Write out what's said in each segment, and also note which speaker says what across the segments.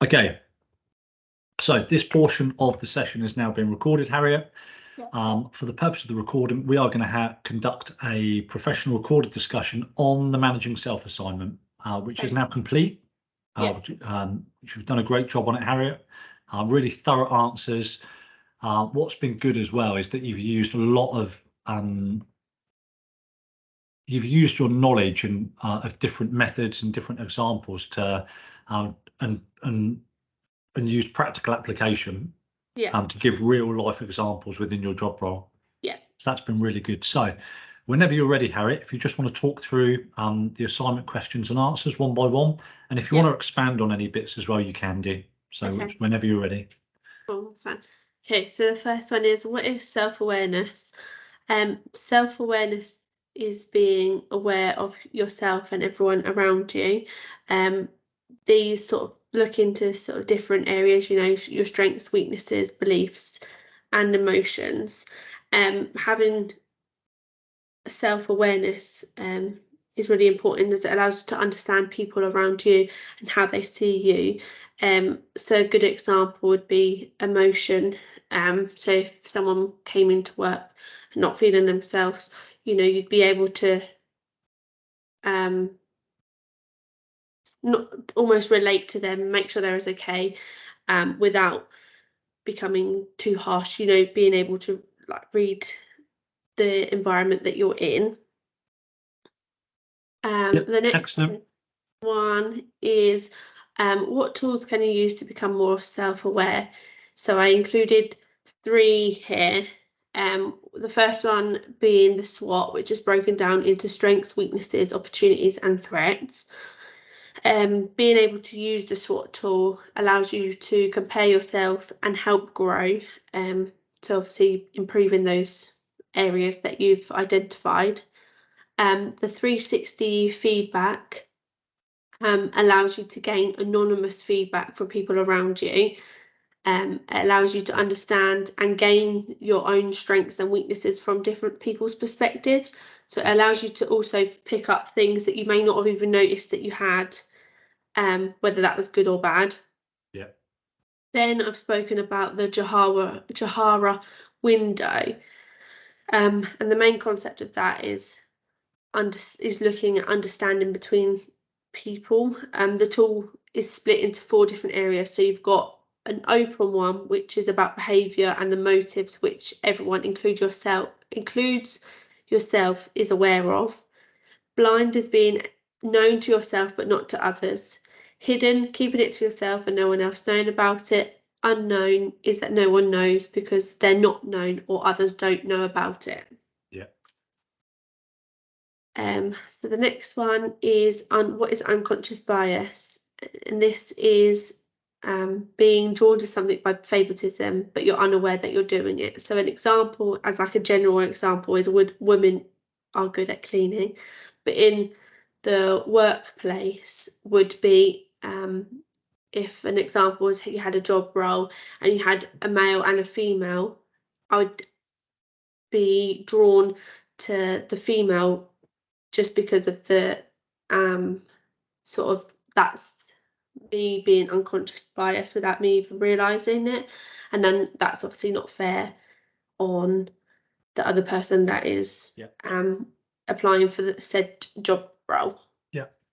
Speaker 1: Okay, so this portion of the session has now been recorded, Harriet. For the purpose of the recording, we are going to conduct a professional recorded discussion on the managing self assignment, which is now complete. Which you've done a great job on it, Harriet. Really thorough answers. What's been good as well is that you've used a lot of you've used your knowledge and of different methods and different examples to and used practical application to give real life examples within your job role. So that's been really good. So whenever you're ready, Harriet, if you just want to talk through the assignment questions and answers one by one, and if you want to expand on any bits as well, you can do. So whenever you're ready.
Speaker 2: Cool, that's fine. Okay, so the first one is, what is self-awareness? Self-awareness is being aware of yourself and everyone around you. These sort of look into sort of different areas, you know, your strengths, weaknesses, beliefs, and emotions. Having self-awareness is really important, as it allows you to understand people around you and how they see you. So a good example would be emotion. So if someone came into work and not feeling themselves, you know, you'd be able to not almost relate to them, make sure they're okay, without becoming too harsh, you know, being able to like read the environment that you're in. The next one is, what tools can you use to become more self-aware? So I included 3 here. The first one being the SWOT, which is broken down into strengths, weaknesses, opportunities, and threats. Being able to use the SWOT tool allows you to compare yourself and help grow. So obviously improving those areas that you've identified. The 360 feedback allows you to gain anonymous feedback from people around you. It allows you to understand and gain your own strengths and weaknesses from different people's perspectives. So it allows you to also pick up things that you may not have even noticed that you had, whether that was good or bad. Then I've spoken about the Johara window. And the main concept of that is looking at understanding between people. The tool is split into 4 different areas. So you've got an open one, which is about behaviour and the motives, which everyone, includes yourself, is aware of. Blind is being known to yourself but not to others. Hidden, keeping it to yourself and no one else knowing about it. Unknown is that no one knows because they're not known or others don't know about it. So the next one is what is unconscious bias, and this is being drawn to something by favoritism, but you're unaware that you're doing it. So an example, as like a general example, is women are good at cleaning, but in the workplace would be if an example was you had a job role and you had a male and a female, I would be drawn to the female just because of the sort of, that's me being unconscious bias without me even realising it, and then that's obviously not fair on the other person that is applying for the said job role.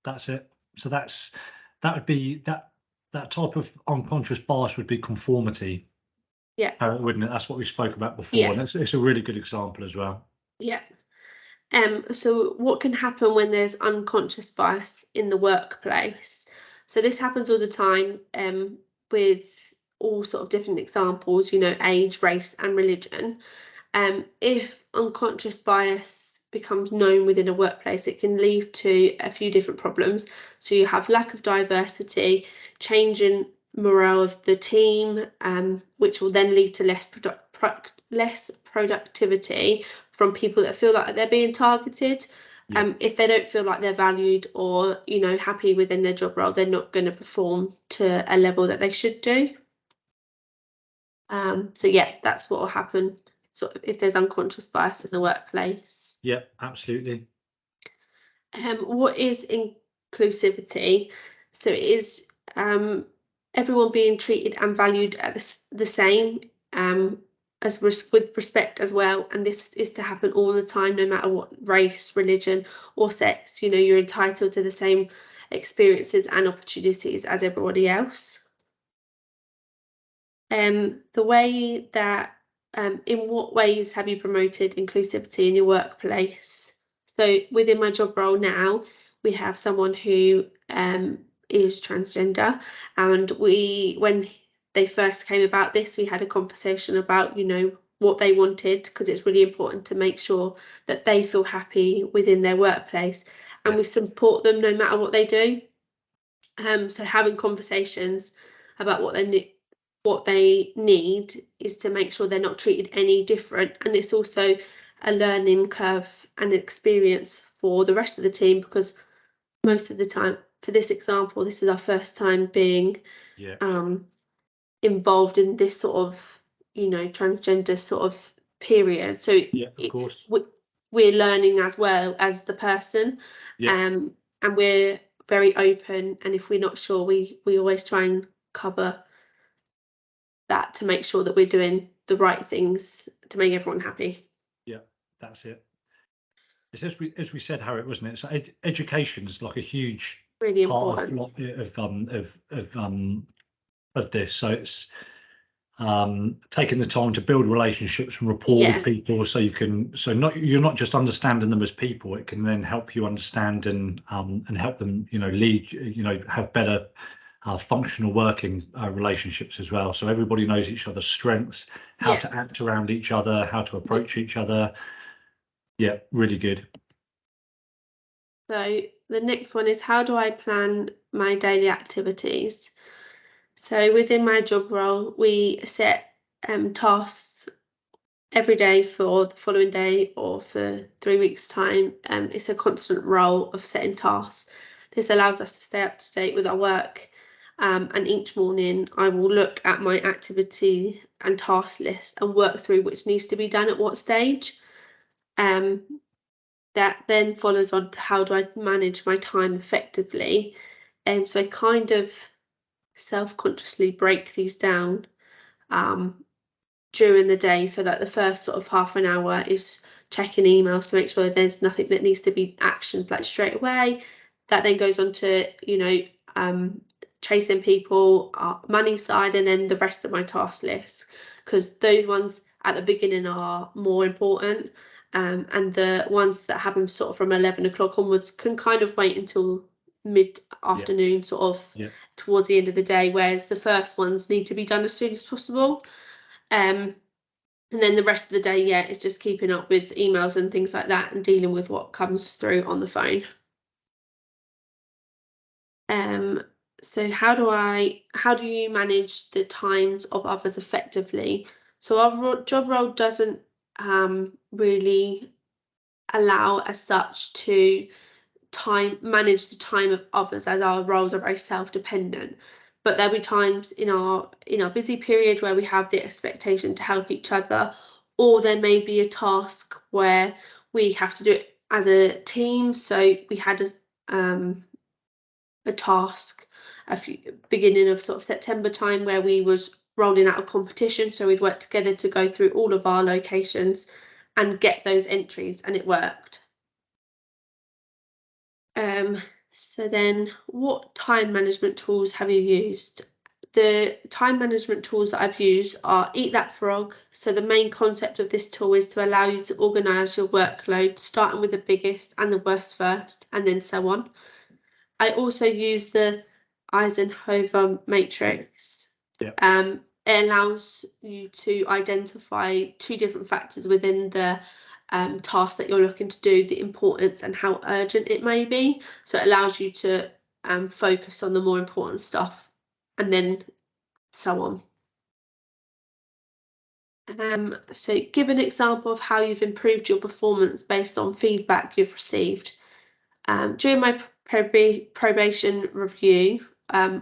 Speaker 1: That's it. So that would be that type of unconscious bias would be conformity, wouldn't it? That's what we spoke about before, and it's a really good example as well.
Speaker 2: So what can happen when there's unconscious bias in the workplace? So this happens all the time, with all sort of different examples, you know, age, race, and religion. If unconscious bias becomes known within a workplace, it can lead to a few different problems. So you have lack of diversity, change in morale of the team, which will then lead to less productivity from people that feel like they're being targeted. If they don't feel like they're valued or, you know, happy within their job role, they're not going to perform to a level that they should do. So that's what will happen sort of if there's unconscious bias in the workplace.
Speaker 1: Absolutely.
Speaker 2: What is inclusivity? So it is everyone being treated and valued at the same, with respect as well, and this is to happen all the time, no matter what race, religion or sex. You know, you're entitled to the same experiences and opportunities as everybody else. The way that, in what ways have you promoted inclusivity in your workplace? So within my job role now, we have someone who is transgender, and when they first came about this, we had a conversation about, you know, what they wanted, because it's really important to make sure that they feel happy within their workplace, and we support them no matter what they do. So having conversations about what they need is to make sure they're not treated any different, and it's also a learning curve and experience for the rest of the team, because most of the time, for this example, this is our first time being involved in this sort of, you know, transgender sort of period. So
Speaker 1: of course,
Speaker 2: we're learning as well as the person, and we're very open, and if we're not sure, we always try and cover that to make sure that we're doing the right things to make everyone happy. Yeah,
Speaker 1: that's it. It's as we said, Harriet, wasn't it? So education is like a huge
Speaker 2: really
Speaker 1: part
Speaker 2: important
Speaker 1: of this. So it's taking the time to build relationships and rapport with people, so you're not just understanding them as people. It can then help you understand and help them, you know, lead, you know, have better functional working relationships as well. So everybody knows each other's strengths, how to act around each other, how to approach each other. Yeah, really good.
Speaker 2: So the next one is, how do I plan my daily activities? So within my job role, we set tasks every day for the following day or for 3 weeks' time. It's a constant role of setting tasks. This allows us to stay up to date with our work. And each morning I will look at my activity and task list and work through which needs to be done at what stage. That then follows on to how do I manage my time effectively. So I kind of self-consciously break these down during the day, so that the first sort of half an hour is checking emails to make sure there's nothing that needs to be actioned like straight away. That then goes on to, you know, chasing people, money side, and then the rest of my task list, because those ones at the beginning are more important, and the ones that happen sort of from 11 o'clock onwards can kind of wait until mid-afternoon, sort of towards the end of the day, whereas the first ones need to be done as soon as possible. And then the rest of the day, it's just keeping up with emails and things like that and dealing with what comes through on the phone. So how do you manage the times of others effectively? So our job role doesn't really allow as such to manage the time of others, as our roles are very self-dependent. But there'll be times in our busy period where we have the expectation to help each other, or there may be a task where we have to do it as a team. So we had a task beginning of sort of September time where we was rolling out a competition, so we'd work together to go through all of our locations and get those entries, and it worked. So then, what time management tools have you used? The time management tools that I've used are Eat That Frog. So the main concept of this tool is to allow you to organise your workload, starting with the biggest and the worst first, and then so on. I also use the Eisenhower matrix. It allows you to identify 2 different factors within the task that you're looking to do, the importance and how urgent it may be. So it allows you to focus on the more important stuff, and then so on. So give an example of how you've improved your performance based on feedback you've received. During my probation review, a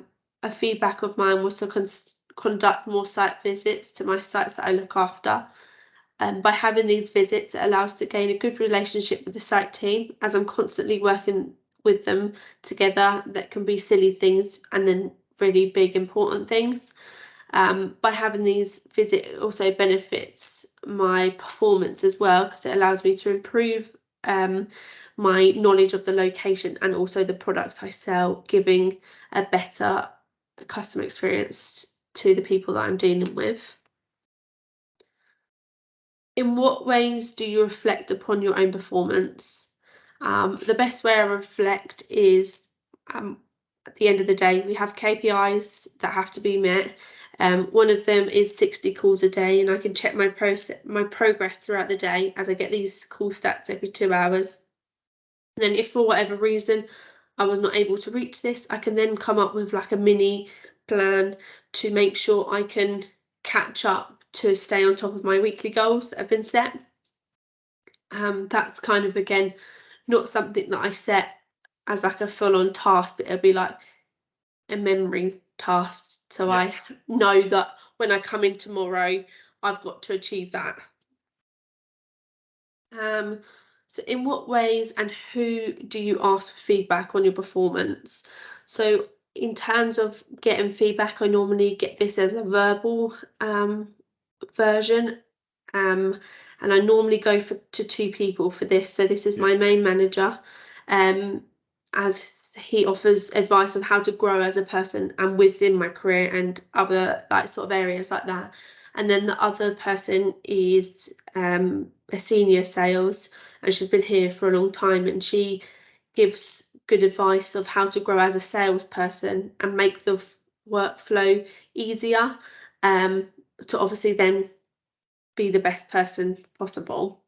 Speaker 2: feedback of mine was to conduct more site visits to my sites that I look after. By having these visits, it allows to gain a good relationship with the site team, as I'm constantly working with them together. That can be silly things and then really big, important things. By having these visits, it also benefits my performance as well, because it allows me to improve my knowledge of the location and also the products I sell, giving a better customer experience to the people that I'm dealing with. In what ways do you reflect upon your own performance? The best way I reflect is at the end of the day, we have KPIs that have to be met. One of them is 60 calls a day, and I can check my progress throughout the day as I get these call stats every 2 hours. And then if for whatever reason I was not able to reach this, I can then come up with like a mini plan to make sure I can catch up to stay on top of my weekly goals that have been set. That's kind of, again, not something that I set as like a full-on task, but it'll be like a memory task. So I know that when I come in tomorrow, I've got to achieve that. So in what ways and who do you ask for feedback on your performance? So in terms of getting feedback, I normally get this as a verbal version. And I normally go to 2 people for this. So this is my main manager, as he offers advice of how to grow as a person and within my career and other like sort of areas like that. And then the other person is a senior sales, and she's been here for a long time, and she gives good advice of how to grow as a salesperson and make the workflow easier, to obviously then be the best person possible.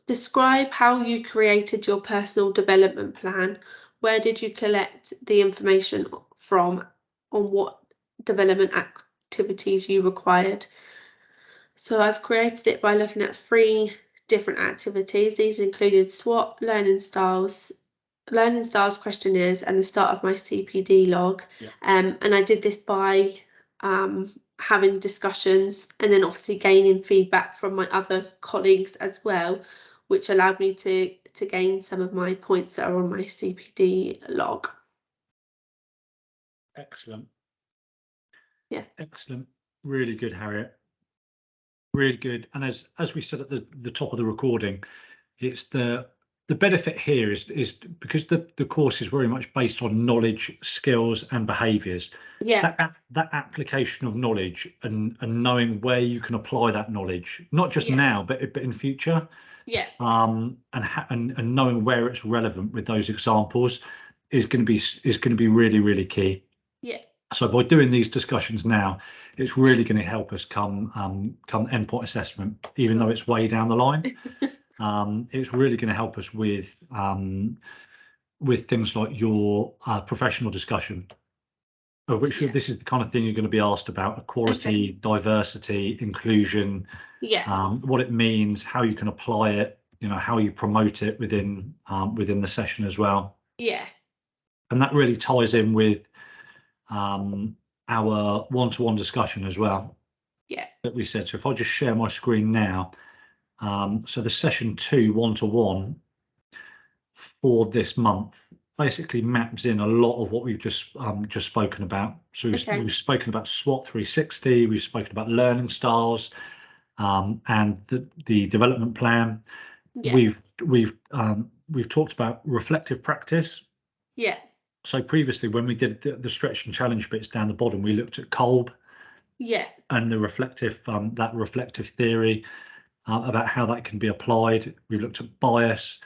Speaker 2: Describe how you created your personal development plan. Where did you collect the information from on what development activities you required? So I've created it by looking at 3 different activities. These included SWOT, learning styles questionnaires, and the start of my CPD log. And I did this by having discussions and then obviously gaining feedback from my other colleagues as well, which allowed me to gain some of my points that are on my CPD log.
Speaker 1: Excellent.
Speaker 2: Yeah.
Speaker 1: Excellent. Really good, Harriet. Really good. And as we said at the top of the recording, it's the benefit here is because the course is very much based on knowledge, skills, and behaviours. That application of knowledge and knowing where you can apply that knowledge, not just now, but in future. And knowing where it's relevant with those examples is going to be really, really key. So by doing these discussions now, it's really going to help us come endpoint assessment, even though it's way down the line. It's really going to help us with things like your professional discussion, of which this is the kind of thing you're going to be asked about: equality, diversity, inclusion, what it means, how you can apply it, how you promote it within the session as well. And that really ties in with our one-to-one discussion as well. That we said. So if I just share my screen now, so the session 2 one-to-one for this month basically maps in a lot of what we've just spoken about. So we've spoken about SWOT 360, we've spoken about learning styles, and the development plan. We've talked about reflective practice. So previously, when we did the stretch and challenge bits down the bottom, we looked at Kolb. And the reflective theory, about how that can be applied. We've looked at bias,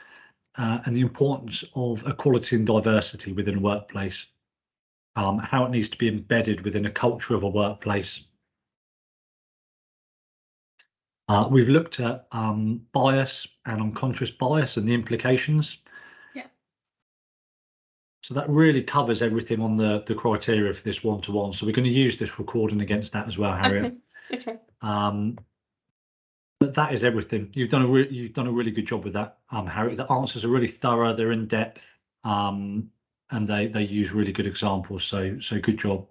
Speaker 1: and the importance of equality and diversity within a workplace, how it needs to be embedded within a culture of a workplace. We've looked at bias and unconscious bias and the implications. So that really covers everything on the criteria for this one-to-one. So we're going to use this recording against that as well, Harriet. But that is everything. You've done a really good job with that, Harriet. The answers are really thorough. They're in depth, and they use really good examples. So good job.